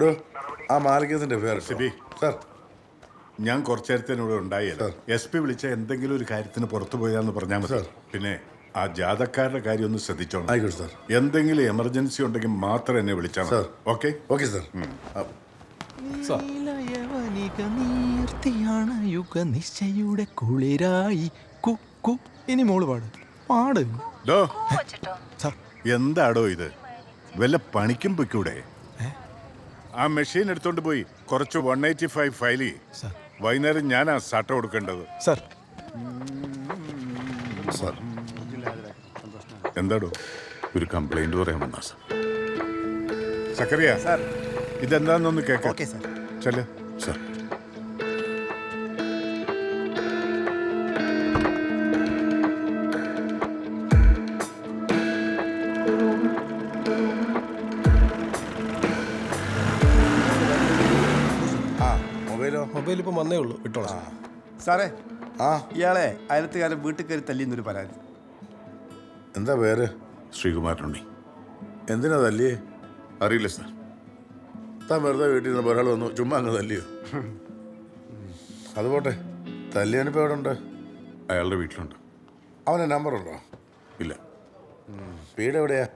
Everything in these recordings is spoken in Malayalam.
ഹലോ, ആ മാലിക്കത്തിന്റെ പേര് സിബി സാർ. ഞാൻ കുറച്ചു നേരത്തിനൂടെ ഉണ്ടായില്ല. SP വിളിച്ച എന്തെങ്കിലും ഒരു കാര്യത്തിന് പുറത്തു പോയാന്ന് പറഞ്ഞാൽ മതി. പിന്നെ ആ ജാഥക്കാരുടെ കാര്യം ഒന്ന് ശ്രദ്ധിച്ചോണം. ആയിക്കോട്ടെ സാർ. എന്തെങ്കിലും എമർജൻസി ഉണ്ടെങ്കിൽ മാത്രം എന്നെ വിളിച്ചാൽ മതി. Okay okay sir. നിശ്ചയുടെ കുളിരായി ഇനി മോള് പാട് എന്താടോ ഇത്? വല്ല പണിക്കും പൊയ്ക്കൂടെ? ആ മെഷീൻ എടുത്തോണ്ട് പോയി കുറച്ച് 185 ഫയൽ വൈകുന്നേരം ഞാനാ സട്ട കൊടുക്കേണ്ടത്. സാർ എന്താടോ? ഒരു കംപ്ലൈന്റ് പറയാൻ വന്നാ സാർ. സക്കറിയ സാർ, ഇതെന്താന്നൊന്ന് കേൾക്കാം. ചെല്ല സാർ. മൊബൈൽ ഇപ്പം വന്നേ ഉള്ളൂ, ഇട്ടോളാം. സാറേ, ഇയാളെ അയലത്തുകാരൻ വീട്ടിൽ കയറി തല്ലിന്നൊരു പരാതി. എന്താ പേര്? ശ്രീകുമാരനുണ്ണി. എന്തിനാ തല്ലിയേ? അറിയില്ല സാർ. താൻ വെറുതെ വീട്ടിൽ നിന്ന് ഒരാൾ വന്നു ചുമ്മാ അങ്ങ് തല്ലിയോ? അത് പോട്ടെ, തല്ലിയാനിപ്പോൾ എവിടെ ഉണ്ട്? അയാളുടെ വീട്ടിലുണ്ട്. അവൻ്റെ നമ്പറുണ്ടോ? ഇല്ല. വീട് എവിടെയാ?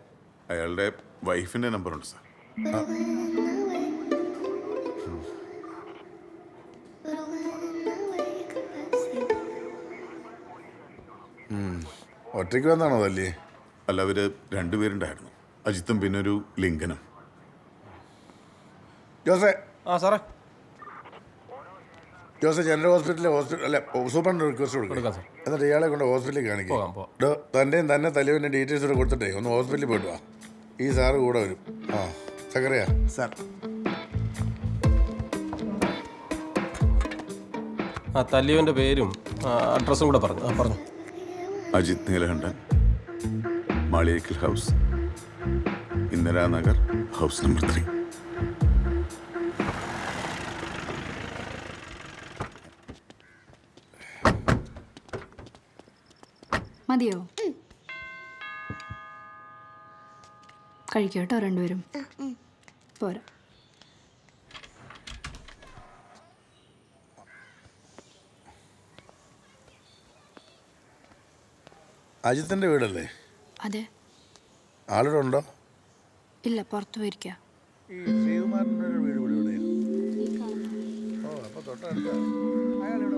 അയാളുടെ വൈഫിന്റെ നമ്പറുണ്ട് സാർ. ഒറ്റയ്ക്ക് വന്നാണോ തല്ലി? അല്ല, അവര് രണ്ടുപേരുണ്ടായിരുന്നു. അജിത്തും പിന്നെ ഒരു ലിംഗനും. ജോസേ. സാറേ. ജോസേ, ജനറൽ ഹോസ്പിറ്റലിലെ സൂപ്രണ്ട് റിക്വസ്റ്റ് കൊടുക്കാം. എന്നിട്ട് ഇയാളെ കൊണ്ട് ഹോസ്പിറ്റലിൽ കാണിക്കാം. തൻ്റെയും തന്നെ തലവിൻ്റെ ഡീറ്റെയിൽസ് കൂടെ കൊടുത്തിട്ടേ ഒന്ന് ഹോസ്പിറ്റലിൽ പോയിട്ട് വാ. ഈ സാറ് കൂടെ വരും. സക്കറിയ സാർ. തല്ലിയവൻ്റെ പേരും അഡ്രസ്സും കൂടെ പറഞ്ഞു. Ajith Neelakandan, Maliyekkal house, Indiranagar, house number 3. മതിയോ? കഴിക്കട്ടോ രണ്ടുപേരും? പോരാ. അജിത്തിന്റെ വീടല്ലേ? അതെ. ആളിവിടെ ഉണ്ടോ? ഇല്ല, പുറത്തു പോയിരിക്കുക. ഈ ശ്രീകുമാരൻ്റെ വീട് എവിടെയാ? അപ്പോൾ തൊട്ടടുത്ത അയാൾ ഇവിടെ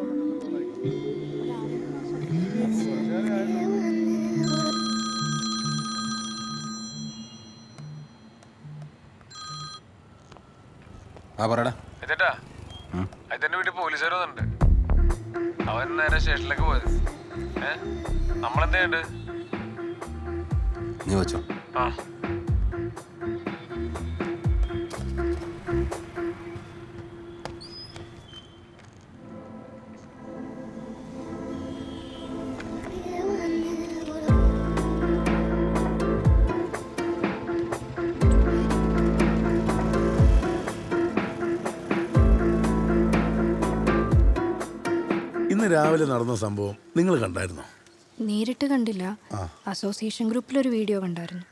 പറയടാ. അതിന്റെ വീട്ടിൽ പോലീസുകാർ വന്നിട്ടുണ്ട്. അവൻ നേരെ സ്റ്റേഷനിലേക്ക് പോയത്. നമ്മളെന്താ? നീ വെച്ചോ. ഇന്ന് രാവിലെ നടന്ന സംഭവം നിങ്ങൾ കണ്ടായിരുന്നോ? നേരിട്ട് കണ്ടില്ല. അസോസിയേഷൻ ഗ്രൂപ്പിലൊരു വീഡിയോ കണ്ടായിരുന്നു.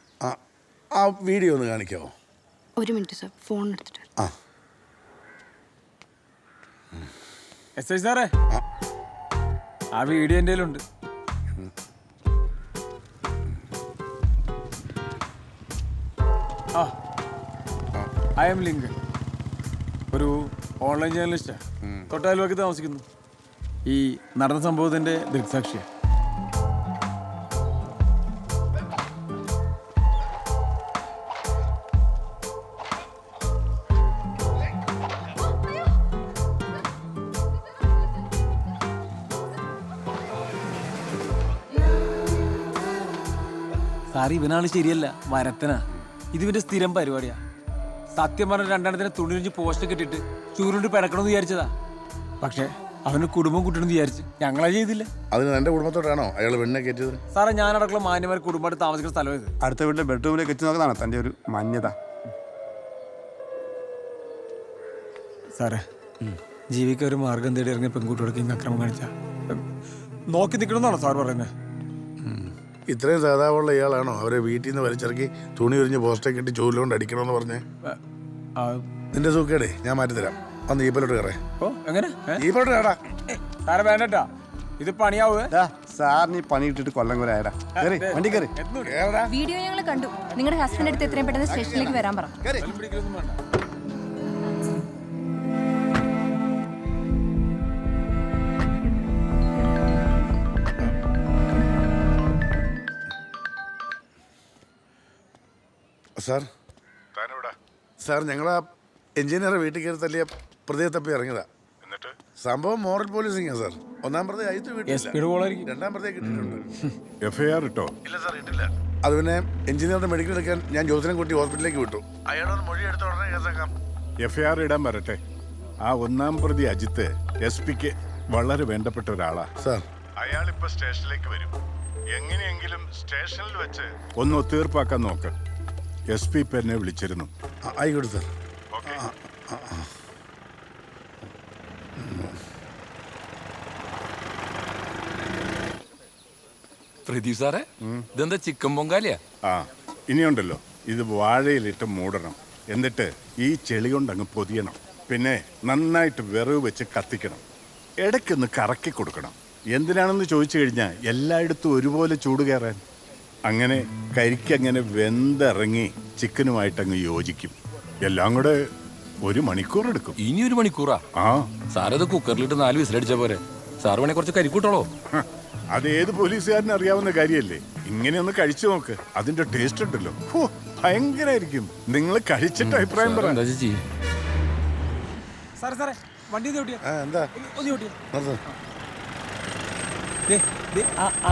ആ വീഡിയോ ഒന്ന് കാണിക്കാവോ? ഒരു മിനിറ്റ് സാർ, ഫോൺ എടുത്തിട്ട്. SI സാറേ, ആ വീഡിയോ എൻ്റെ കയ്യിലുണ്ട്. ഐ എം ലിങ്കൻ, ഒരു ഓൺലൈൻ ജേർണലിസ്റ്റാ. തൊട്ടയൽവക്കി താമസിക്കുന്നു. ഈ നടന്ന സംഭവത്തിന്റെ ദൃക്സാക്ഷിയാ. സാർ, ഇവനാണ് ശരിയല്ല, വരത്തനാ. ഇതിവന്റെ സ്ഥിരം പരിപാടിയാ. സത്യം പറഞ്ഞ രണ്ടെണ്ണത്തിന് തുണിരിഞ്ഞ് പോസ്റ്റ് ഇട്ടിട്ട് ചൂരുണ്ട് പിടക്കണമെന്ന് വിചാരിച്ചതാ. പക്ഷേ അവന് കുടുംബം കൂട്ടണമെന്ന് വിചാരിച്ച് ഞങ്ങളത് ചെയ്തില്ല. അതിന് എന്റെ കുടുംബത്തോടാണോ അയാൾ പെണ്ണെ കയറ്റിയത്? സാറേ, ഞാനടക്കം മാന്യമാർ കുടുംബമായിട്ട് താമസിക്കുന്ന സ്ഥലം ഇത്. അടുത്ത വീട്ടിലെ ബെഡ്റൂമിലേക്ക് എത്തി നോക്കുന്നതാണ് തൻ്റെ ഒരു മാന്യത. സാറേ, ജീവിക്കാൻ ഒരു മാർഗം തേടി ഇറങ്ങിയ പെൺകുട്ടികൾക്ക് ഇങ്ങനെ അക്രമം കാണിച്ച നോക്കി നിൽക്കണമെന്നാണോ സാർ പറയുന്നത്? ഇത്രയും സാധാരണ ഇയാളാണോ അവരെ വീട്ടിൽ നിന്ന് വലിച്ചിറക്കി തുണി ഉരിഞ്ഞ് പോസ്റ്റൊക്കെ ഇട്ട് ചൂലുകൊണ്ട് അടിക്കണമെന്ന് പറഞ്ഞേ? നിന്റെ സൂക്കേടേ ഞാൻ മാറ്റിത്തരാം. ഒന്ന് ജീപ്പിലോട്ട് കയറേ. ഓ എങ്ങനെ ജീപ്പിലോട്ട് കയറാ. സാറെ വേണ്ടട്ടാ, ഇത് പണിയാവേ. സാറിന് ഈ പണി ഇട്ടിട്ട് കൊല്ലം കൂടെ ആയടാ. കയറി വണ്ടി കയറി. കേറടാ. വീഡിയോ ഞങ്ങൾ കണ്ടു. നിങ്ങളുടെ ഹസ്ബൻഡ് അടുത്ത് എത്രയും പെട്ടെന്ന് സ്റ്റേഷനിലേക്ക് വരാൻ പറ. സാർ സാർ ഞങ്ങളാ എഞ്ചിനീയറെ വീട്ടിൽ കയറി തല്ലിയ പ്രതിയെ തപ്പി ഇറങ്ങിയതാ. എന്നിട്ട് സംഭവം മോറൽ പോലീസിംഗാ സാർ. ഒന്നാം പ്രതി അയത്ത് വീട്ടിൽ, രണ്ടാം പ്രതിയെ കിട്ടിയിട്ടുണ്ട്. FIR ഇട്ടോ? ഇല്ല സാർ, ഇട്ടില്ല. അത് പിന്നെ എഞ്ചിനീയറുടെ മെഡിക്കൽ എടുക്കാൻ ഞാൻ ജോസിനെ കൂട്ടി ഹോസ്പിറ്റലിലേക്ക് വിട്ടു. അയാളൊരു മൊഴി എടുത്ത ഉടനെ കേസാക്കാം. FIR ഇടാൻ വരട്ടെ. ആ ഒന്നാം പ്രതി അജിത്ത് SP-ക്ക് വളരെ വേണ്ടപ്പെട്ട ഒരാളാ സാർ. അയാൾ ഇപ്പൊ സ്റ്റേഷനിലേക്ക് വരും. എങ്ങനെയെങ്കിലും സ്റ്റേഷനിൽ വെച്ച് ഒന്ന് ഒത്തീർപ്പാക്കാൻ നോക്ക്. SP ഇപ്പൊ എന്നെ വിളിച്ചിരുന്നു. ആയിക്കോട്ടെ സാർ. പ്രദീപ് സാറേ, ഇതെന്താ ചിക്കൻ പൊങ്കാലിയാ? ആ ഇനിയുണ്ടല്ലോ, ഇത് വാഴയിലിട്ട് മൂടണം. എന്നിട്ട് ഈ ചെളി കൊണ്ട് അങ്ങ് പൊതിയണം. പിന്നെ നന്നായിട്ട് വിറവ് വെച്ച് കത്തിക്കണം. ഇടയ്ക്കൊന്ന് കറക്കി കൊടുക്കണം. എന്തിനാണെന്ന് ചോദിച്ചു കഴിഞ്ഞാൽ എല്ലായിടത്തും ഒരുപോലെ ചൂട് കയറാൻ. അങ്ങനെ കരിക്കങ്ങനെ വെന്തിറങ്ങി ചിക്കനുമായിട്ട് അങ്ങ് യോജിക്കും. എല്ലാം കൂടെ 1 മണിക്കൂർ എടുക്കും. ഇനി 1 മണിക്കൂറാ? ആ സാറത് കുക്കറിലിട്ട് 4 വിസിലടിച്ച പോരെ. സാറ് വേണേ കുറച്ച് കരിക്കൂട്ടോളോ? അത് ഏത് പോലീസുകാരനും അറിയാവുന്ന കാര്യമല്ലേ. ഇങ്ങനെ ഒന്ന് കഴിച്ചു നോക്ക്. അതിന്റെ ടേസ്റ്റ് ഉണ്ടല്ലോ, ഭയങ്കരമായിരിക്കും. നിങ്ങൾ കഴിച്ചിട്ട് അഭിപ്രായം പറ. എന്താ ചേച്ചി? സാറേ സാറേ വണ്ടി എന്താ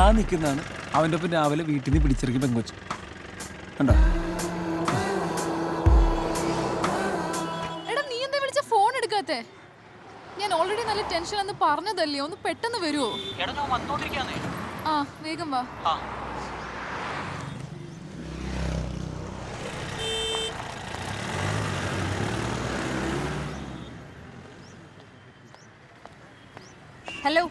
ആ നിൽക്കുന്നതാണ് അവൻ്റെ ഒപ്പം രാവിലെ വീട്ടിൽ നിന്ന് പിടിച്ചിറക്കി പെങ്കൊച്ചു. കണ്ടോ? എടാ നീ എന്താ വിളിച്ച ഫോൺ എടുക്കാത്തെ? ഞാൻ ഓൾറെഡി നല്ല ടെൻഷൻ എന്ന് പറഞ്ഞതല്ലേ, ഒന്ന് പെട്ടെന്ന് വരുമോ? ആ വേഗം വാ. ഹലോ.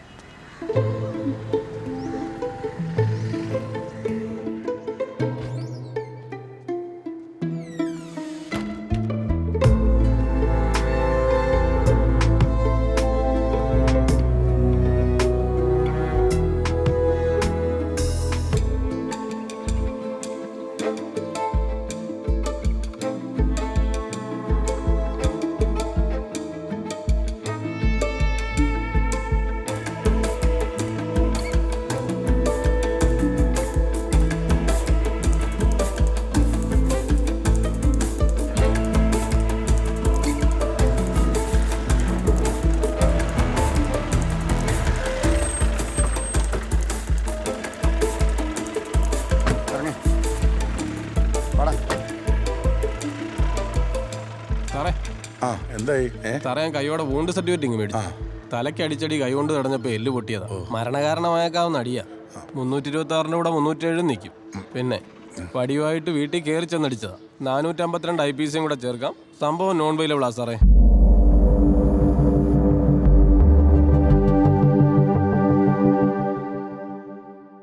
സാറേ ആ എന്തായി? സാറേ, ഞാൻ കൈയോടെ വൂണ്ട് സർട്ടിഫിക്കറ്റ് മേടിച്ചു. തലയ്ക്ക് അടിച്ചടി കൈ കൊണ്ട് തടഞ്ഞപ്പോൾ എല്ല് പൊട്ടിയതാ. മരണകാരണമായേക്കാവുന്ന അടിയാ. 326 കൂടെ 307 നിൽക്കും. പിന്നെ വടിയുമായിട്ട് വീട്ടിൽ കയറി ചെന്നടിച്ചതാ. 452 IPC കൂടെ ചേർക്കാം. സംഭവം നോൺ വെയിലബിളാ സാറേ.